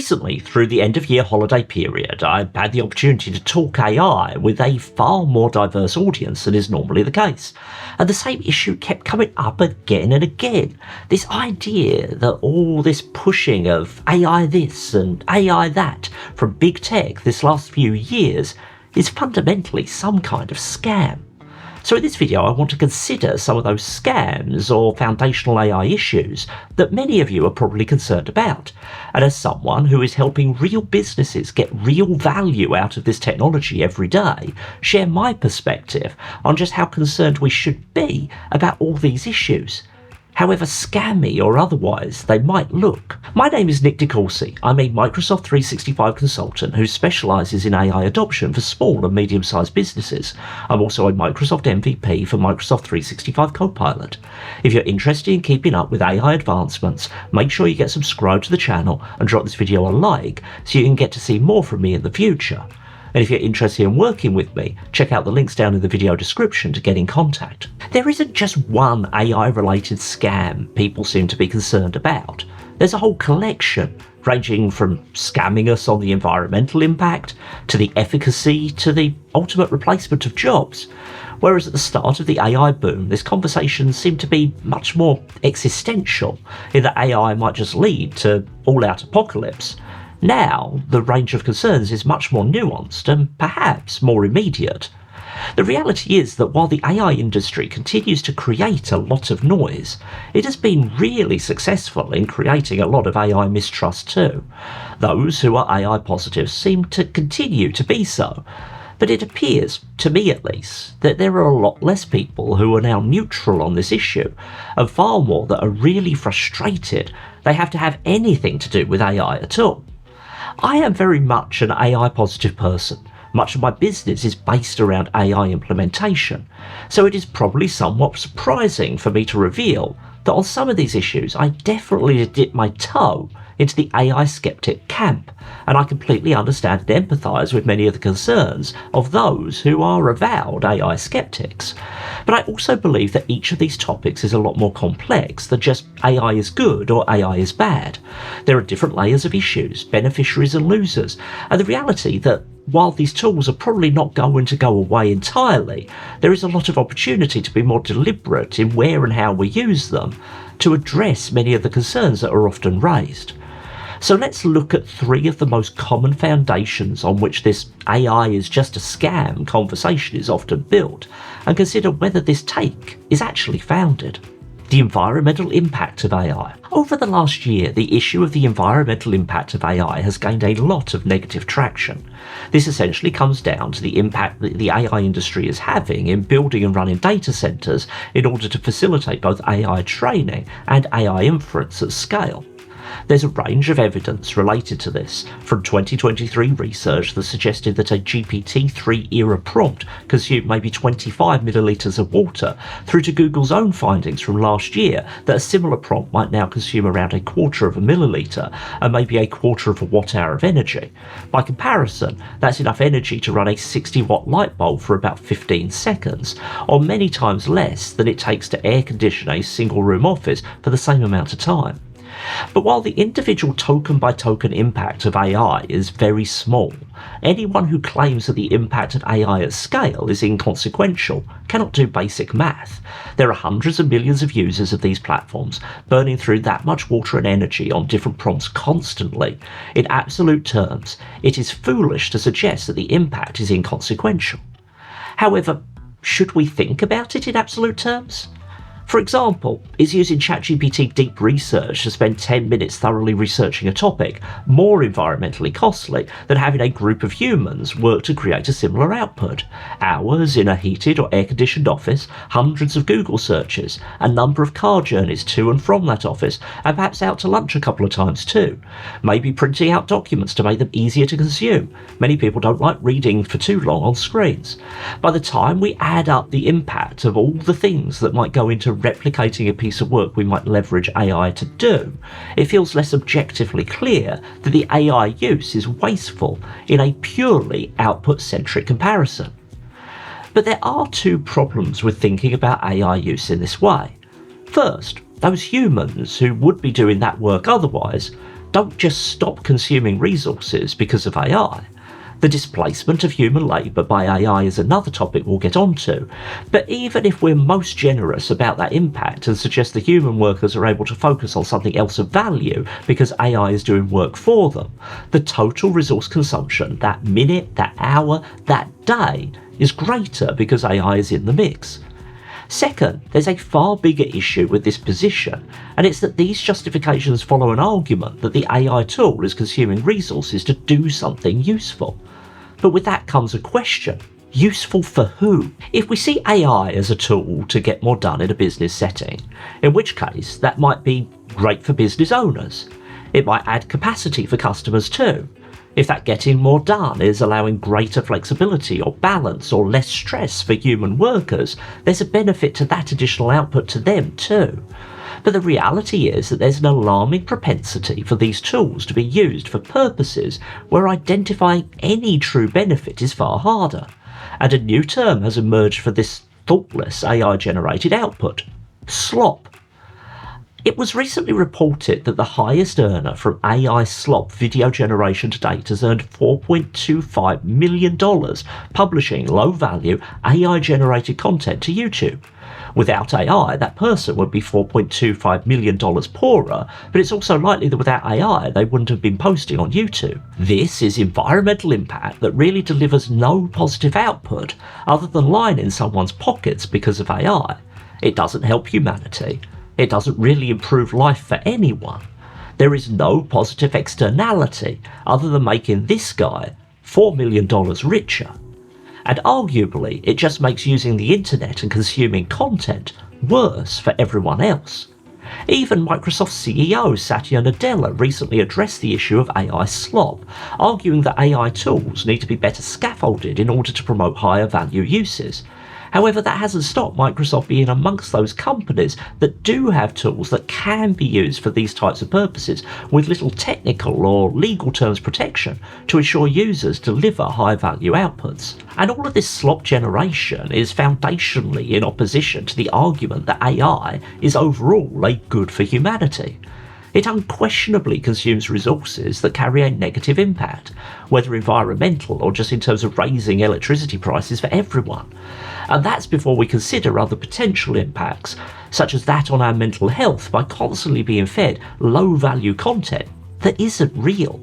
Recently, through the end-of-year holiday period, I had the opportunity to talk AI with a far more diverse audience than is normally the case. And the same issue kept coming up again and again. This idea that all this pushing of AI this and AI that from big tech this last few years is fundamentally some kind of scam. So in this video, I want to consider some of those scams or foundational AI issues that many of you are probably concerned about. And as someone who is helping real businesses get real value out of this technology every day, share my perspective on just how concerned we should be about all these issues, however scammy or otherwise they might look. My name is Nick DeCourcy. I'm a Microsoft 365 consultant who specialises in AI adoption for small and medium-sized businesses. I'm also a Microsoft MVP for Microsoft 365 Copilot. If you're interested in keeping up with AI advancements, make sure you get subscribed to the channel and drop this video a like so you can get to see more from me in the future. And if you're interested in working with me, check out the links down in the video description to get in contact. There isn't just one AI-related scam people seem to be concerned about. There's a whole collection, ranging from scamming us on the environmental impact, to the efficacy, to the ultimate replacement of jobs. Whereas at the start of the AI boom, this conversation seemed to be much more existential, in that AI might just lead to all-out apocalypse. Now, the range of concerns is much more nuanced and perhaps more immediate. The reality is that while the AI industry continues to create a lot of noise, it has been really successful in creating a lot of AI mistrust too. Those who are AI positive seem to continue to be so, but it appears, to me at least, that there are a lot less people who are now neutral on this issue, and far more that are really frustrated they have to have anything to do with AI at all. I am very much an AI positive person. Much of my business is based around AI implementation, so it is probably somewhat surprising for me to reveal that on some of these issues I definitely dip my toe into the AI skeptic camp, and I completely understand and empathise with many of the concerns of those who are avowed AI skeptics. But I also believe that each of these topics is a lot more complex than just AI is good or AI is bad. There are different layers of issues, beneficiaries and losers, and the reality that while these tools are probably not going to go away entirely, there is a lot of opportunity to be more deliberate in where and how we use them to address many of the concerns that are often raised. So let's look at three of the most common foundations on which this AI is just a scam conversation is often built, and consider whether this take is actually founded. The environmental impact of AI. Over the last year, the issue of the environmental impact of AI has gained a lot of negative traction. This essentially comes down to the impact that the AI industry is having in building and running data centres in order to facilitate both AI training and AI inference at scale. There's a range of evidence related to this, from 2023 research that suggested that a GPT-3 era prompt consumed maybe 25 millilitres of water, through to Google's own findings from last year that a similar prompt might now consume around 1/4 of a millilitre and maybe 1/4 of a watt-hour of energy. By comparison, that's enough energy to run a 60-watt light bulb for about 15 seconds, or many times less than it takes to air condition a single-room office for the same amount of time. But while the individual token-by-token impact of AI is very small, anyone who claims that the impact of AI at scale is inconsequential cannot do basic math. There are hundreds of millions of users of these platforms burning through that much water and energy on different prompts constantly. In absolute terms, it is foolish to suggest that the impact is inconsequential. However, should we think about it in absolute terms? For example, is using ChatGPT deep research to spend 10 minutes thoroughly researching a topic more environmentally costly than having a group of humans work to create a similar output? Hours in a heated or air-conditioned office, hundreds of Google searches, a number of car journeys to and from that office, and perhaps out to lunch a couple of times too. Maybe printing out documents to make them easier to consume. Many people don't like reading for too long on screens. By the time we add up the impact of all the things that might go into replicating a piece of work we might leverage AI to do, it feels less objectively clear that the AI use is wasteful in a purely output-centric comparison. But there are two problems with thinking about AI use in this way. First, those humans who would be doing that work otherwise don't just stop consuming resources because of AI. The displacement of human labour by AI is another topic we'll get onto, but even if we're most generous about that impact and suggest the human workers are able to focus on something else of value because AI is doing work for them, the total resource consumption that minute, that hour, that day is greater because AI is in the mix. Second, there's a far bigger issue with this position, and it's that these justifications follow an argument that the AI tool is consuming resources to do something useful. But with that comes a question. Useful for who? If we see AI as a tool to get more done in a business setting, in which case that might be great for business owners. It might add capacity for customers too. If that getting more done is allowing greater flexibility or balance or less stress for human workers, there's a benefit to that additional output to them too. But the reality is that there's an alarming propensity for these tools to be used for purposes where identifying any true benefit is far harder. And a new term has emerged for this thoughtless AI-generated output: slop. It was recently reported that the highest earner from AI slop video generation to date has earned $4.25 million publishing low-value AI-generated content to YouTube. Without AI, that person would be $4.25 million poorer, but it's also likely that without AI, they wouldn't have been posting on YouTube. This is environmental impact that really delivers no positive output other than lying in someone's pockets because of AI. It doesn't help humanity. It doesn't really improve life for anyone. There is no positive externality other than making this guy $4 million richer. And arguably, it just makes using the internet and consuming content worse for everyone else. Even Microsoft CEO Satya Nadella recently addressed the issue of AI slop, arguing that AI tools need to be better scaffolded in order to promote higher value uses. However, that hasn't stopped Microsoft being amongst those companies that do have tools that can be used for these types of purposes with little technical or legal terms protection to ensure users deliver high value outputs. And all of this slop generation is foundationally in opposition to the argument that AI is overall a good for humanity. It unquestionably consumes resources that carry a negative impact, whether environmental or just in terms of raising electricity prices for everyone. And that's before we consider other potential impacts, such as that on our mental health by constantly being fed low-value content that isn't real.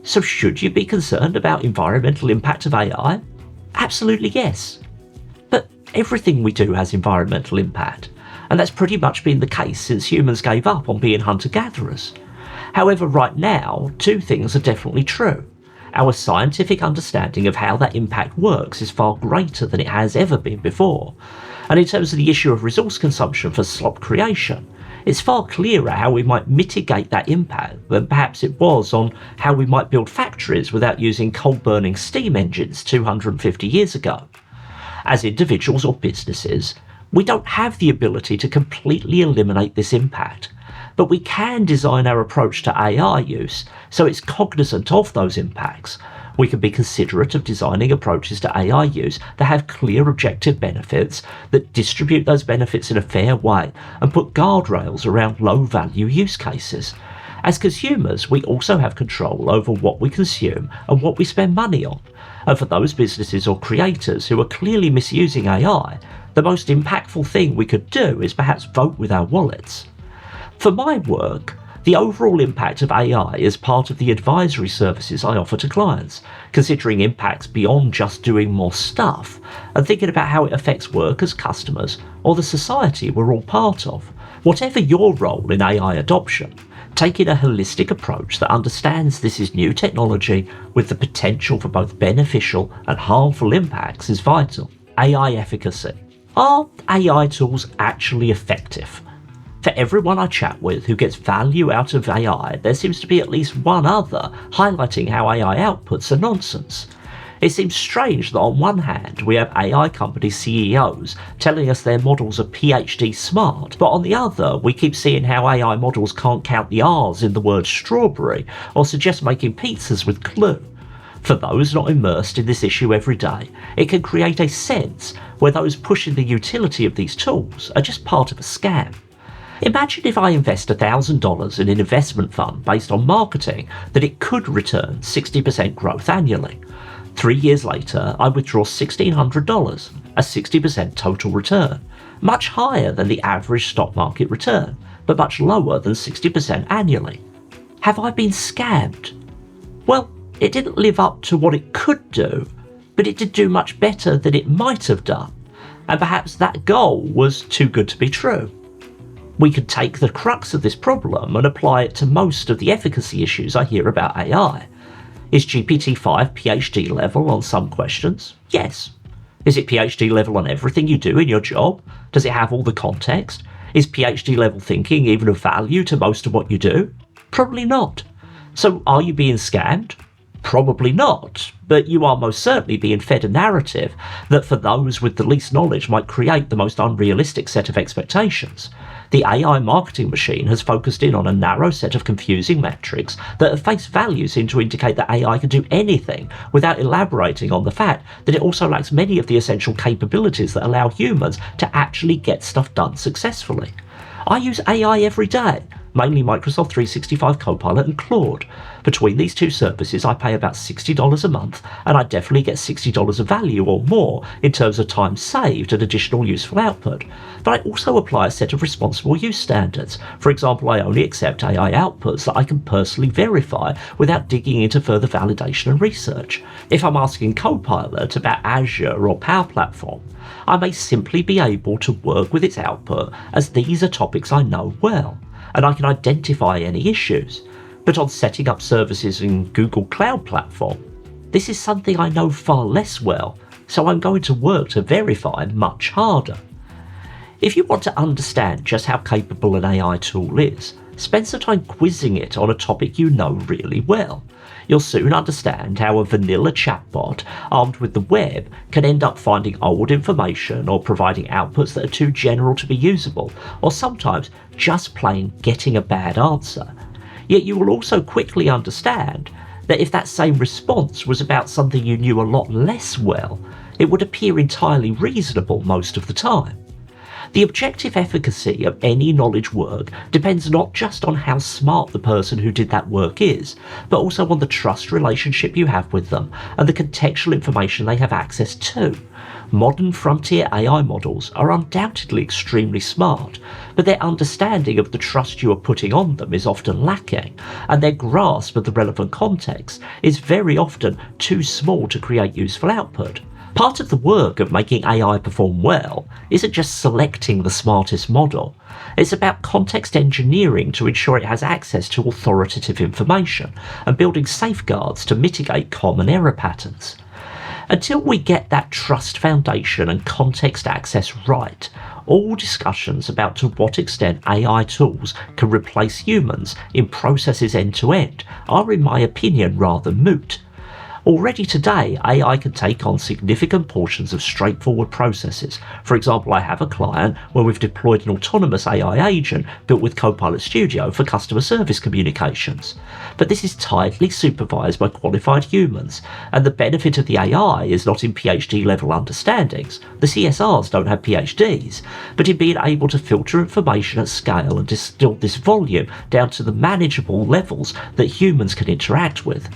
So should you be concerned about environmental impact of AI? Absolutely yes. But everything we do has environmental impact. And that's pretty much been the case since humans gave up on being hunter-gatherers. However, right now, two things are definitely true. Our scientific understanding of how that impact works is far greater than it has ever been before. And in terms of the issue of resource consumption for slop creation, it's far clearer how we might mitigate that impact than perhaps it was on how we might build factories without using coal-burning steam engines 250 years ago. As individuals or businesses, we don't have the ability to completely eliminate this impact, but we can design our approach to AI use so it's cognizant of those impacts. We can be considerate of designing approaches to AI use that have clear objective benefits, that distribute those benefits in a fair way, and put guardrails around low-value use cases. As consumers, we also have control over what we consume and what we spend money on. And for those businesses or creators who are clearly misusing AI, the most impactful thing we could do is perhaps vote with our wallets. For my work, the overall impact of AI is part of the advisory services I offer to clients, considering impacts beyond just doing more stuff, and thinking about how it affects workers, customers, or the society we're all part of. Whatever your role in AI adoption, taking a holistic approach that understands this is new technology with the potential for both beneficial and harmful impacts is vital. AI efficacy. Are AI tools actually effective? For everyone I chat with who gets value out of AI, there seems to be at least one other highlighting how AI outputs are nonsense. It seems strange that on one hand we have AI company CEOs telling us their models are PhD smart, but on the other we keep seeing how AI models can't count the R's in the word strawberry or suggest making pizzas with glue. For those not immersed in this issue every day, it can create a sense where those pushing the utility of these tools are just part of a scam. Imagine if I invest $1,000 in an investment fund based on marketing that it could return 60% growth annually. 3 years later, I withdraw $1,600, a 60% total return, much higher than the average stock market return, but much lower than 60% annually. Have I been scammed? Well, it didn't live up to what it could do, but it did do much better than it might have done, and perhaps that goal was too good to be true. We could take the crux of this problem and apply it to most of the efficacy issues I hear about AI. Is GPT-5 PhD level on some questions? Yes. Is it PhD level on everything you do in your job? Does it have all the context? Is PhD level thinking even of value to most of what you do? Probably not. So are you being scammed? Probably not, but you are most certainly being fed a narrative that for those with the least knowledge might create the most unrealistic set of expectations. The AI marketing machine has focused in on a narrow set of confusing metrics that at face value seem to indicate that AI can do anything without elaborating on the fact that it also lacks many of the essential capabilities that allow humans to actually get stuff done successfully. I use AI every day, mainly Microsoft 365 Copilot and Claude. Between these two services, I pay about $60 a month, and I definitely get $60 of value or more in terms of time saved and additional useful output. But I also apply a set of responsible use standards. For example, I only accept AI outputs that I can personally verify without digging into further validation and research. If I'm asking Copilot about Azure or Power Platform, I may simply be able to work with its output as these are topics I know well, and I can identify any issues. But on setting up services in Google Cloud Platform, this is something I know far less well, so I'm going to work to verify much harder. If you want to understand just how capable an AI tool is, spend some time quizzing it on a topic you know really well. You'll soon understand how a vanilla chatbot armed with the web can end up finding old information or providing outputs that are too general to be usable, or sometimes just plain getting a bad answer. Yet you will also quickly understand that if that same response was about something you knew a lot less well, it would appear entirely reasonable most of the time. The objective efficacy of any knowledge work depends not just on how smart the person who did that work is, but also on the trust relationship you have with them and the contextual information they have access to. Modern frontier AI models are undoubtedly extremely smart, but their understanding of the trust you are putting on them is often lacking, and their grasp of the relevant context is very often too small to create useful output. Part of the work of making AI perform well isn't just selecting the smartest model. It's about context engineering to ensure it has access to authoritative information and building safeguards to mitigate common error patterns. Until we get that trust foundation and context access right, all discussions about to what extent AI tools can replace humans in processes end to end are, in my opinion, rather moot. Already today, AI can take on significant portions of straightforward processes. For example, I have a client where we've deployed an autonomous AI agent built with Copilot Studio for customer service communications. But this is tightly supervised by qualified humans, and the benefit of the AI is not in PhD level understandings. The CSRs don't have PhDs, but in being able to filter information at scale and distill this volume down to the manageable levels that humans can interact with.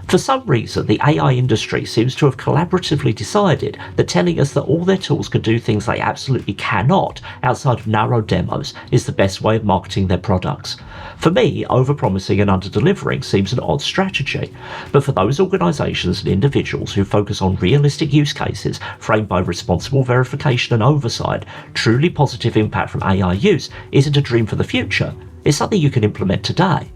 For some reason, the AI industry seems to have collaboratively decided that telling us that all their tools can do things they absolutely cannot outside of narrow demos is the best way of marketing their products. For me, overpromising and underdelivering seems an odd strategy, but for those organisations and individuals who focus on realistic use cases framed by responsible verification and oversight, truly positive impact from AI use isn't a dream for the future, it's something you can implement today.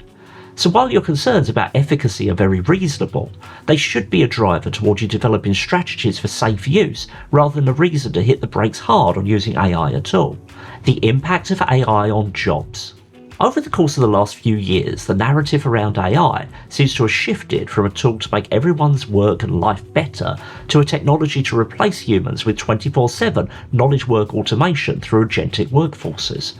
So while your concerns about efficacy are very reasonable, they should be a driver toward you developing strategies for safe use rather than a reason to hit the brakes hard on using AI at all. The impact of AI on jobs. Over the course of the last few years, the narrative around AI seems to have shifted from a tool to make everyone's work and life better to a technology to replace humans with 24/7 knowledge work automation through agentic workforces.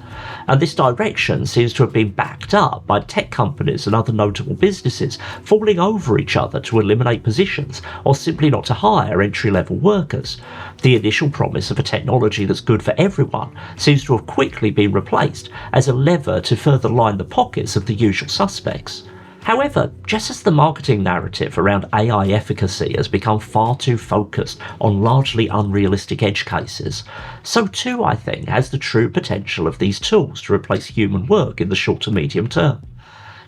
And this direction seems to have been backed up by tech companies and other notable businesses falling over each other to eliminate positions or simply not to hire entry-level workers. The initial promise of a technology that's good for everyone seems to have quickly been replaced as a lever to further line the pockets of the usual suspects. However, just as the marketing narrative around AI efficacy has become far too focused on largely unrealistic edge cases, so too, I think, has the true potential of these tools to replace human work in the short to medium term.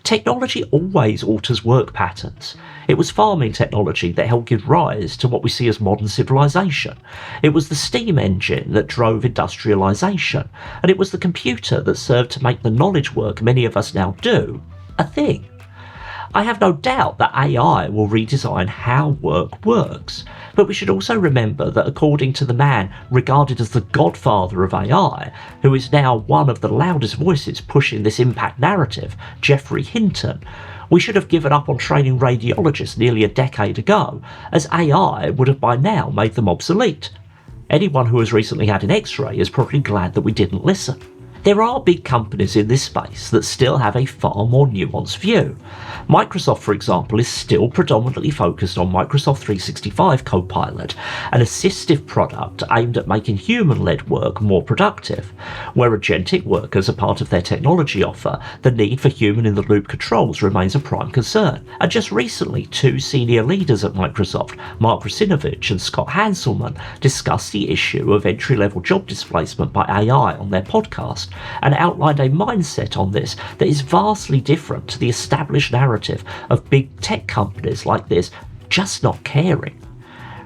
Technology always alters work patterns. It was farming technology that helped give rise to what we see as modern civilization. It was the steam engine that drove industrialization, and it was the computer that served to make the knowledge work many of us now do a thing. I have no doubt that AI will redesign how work works, but we should also remember that according to the man regarded as the godfather of AI, who is now one of the loudest voices pushing this impact narrative, Geoffrey Hinton, we should have given up on training radiologists nearly a decade ago, as AI would have by now made them obsolete. Anyone who has recently had an X-ray is probably glad that we didn't listen. There are big companies in this space that still have a far more nuanced view. Microsoft, for example, is still predominantly focused on Microsoft 365 Copilot, an assistive product aimed at making human-led work more productive. Where agentic workers are part of their technology offer, the need for human-in-the-loop controls remains a prime concern. And just recently, two senior leaders at Microsoft, Mark Russinovich and Scott Hanselman, discussed the issue of entry-level job displacement by AI on their podcast, and outlined a mindset on this that is vastly different to the established narrative of big tech companies like this just not caring.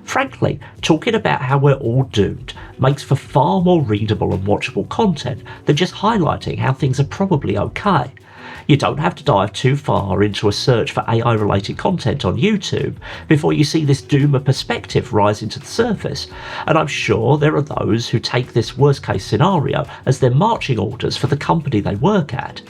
Frankly, talking about how we're all doomed makes for far more readable and watchable content than just highlighting how things are probably okay. You don't have to dive too far into a search for AI-related content on YouTube before you see this doomer perspective rising to the surface, and I'm sure there are those who take this worst-case scenario as their marching orders for the company they work at.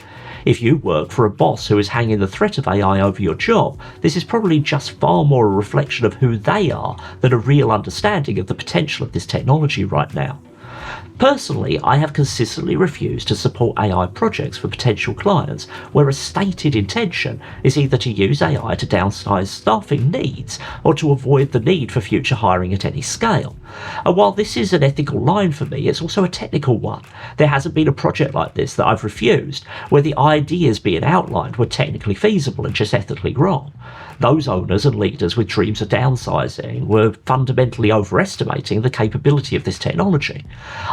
If you work for a boss who is hanging the threat of AI over your job, this is probably just far more a reflection of who they are than a real understanding of the potential of this technology right now. Personally, I have consistently refused to support AI projects for potential clients where a stated intention is either to use AI to downsize staffing needs or to avoid the need for future hiring at any scale. And while this is an ethical line for me, it's also a technical one. There hasn't been a project like this that I've refused where the ideas being outlined were technically feasible and just ethically wrong. Those owners and leaders with dreams of downsizing were fundamentally overestimating the capability of this technology.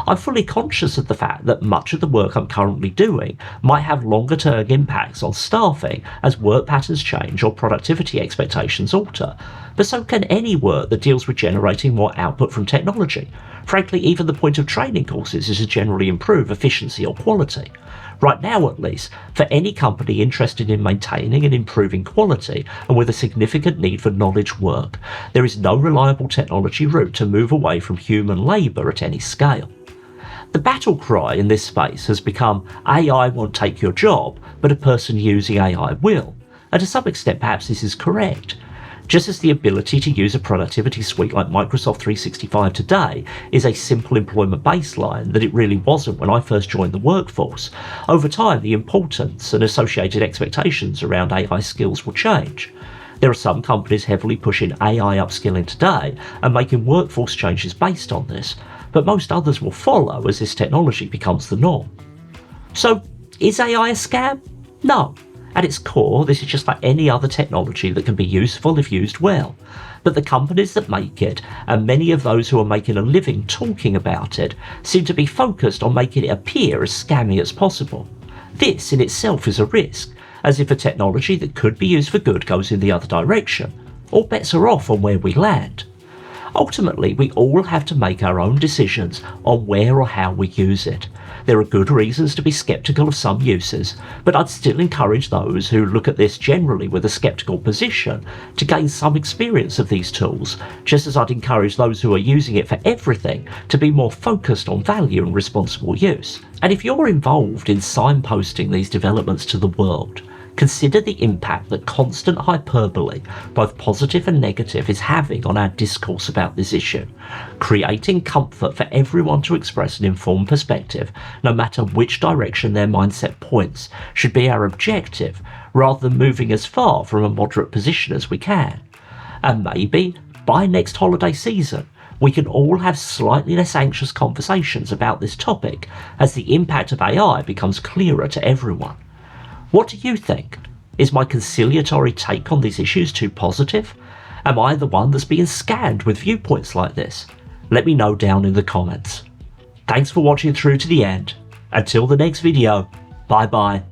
I'm fully conscious of the fact that much of the work I'm currently doing might have longer-term impacts on staffing as work patterns change or productivity expectations alter, but so can any work that deals with generating more output from technology. Frankly, even the point of training courses is to generally improve efficiency or quality. Right now at least, for any company interested in maintaining and improving quality and with a significant need for knowledge work, there is no reliable technology route to move away from human labour at any scale. The battle cry in this space has become AI won't take your job, but a person using AI will. And to some extent perhaps this is correct. Just as the ability to use a productivity suite like Microsoft 365 today is a simple employment baseline that it really wasn't when I first joined the workforce, over time the importance and associated expectations around AI skills will change. There are some companies heavily pushing AI upskilling today and making workforce changes based on this, but most others will follow as this technology becomes the norm. So, is AI a scam? No. At its core, this is just like any other technology that can be useful if used well. But the companies that make it, and many of those who are making a living talking about it, seem to be focused on making it appear as scammy as possible. This in itself is a risk, as if a technology that could be used for good goes in the other direction, all bets are off on where we land. Ultimately, we all have to make our own decisions on where or how we use it. There are good reasons to be sceptical of some uses, but I'd still encourage those who look at this generally with a sceptical position to gain some experience of these tools, just as I'd encourage those who are using it for everything to be more focused on value and responsible use. And if you're involved in signposting these developments to the world, Consider the impact that constant hyperbole, both positive and negative, is having on our discourse about this issue. Creating comfort for everyone to express an informed perspective, no matter which direction their mindset points, should be our objective, rather than moving as far from a moderate position as we can. And maybe, by next holiday season, we can all have slightly less anxious conversations about this topic as the impact of AI becomes clearer to everyone. What do you think? Is my conciliatory take on these issues too positive? Am I the one that's being scanned with viewpoints like this? Let me know down in the comments. Thanks for watching through to the end. Until the next video, bye bye.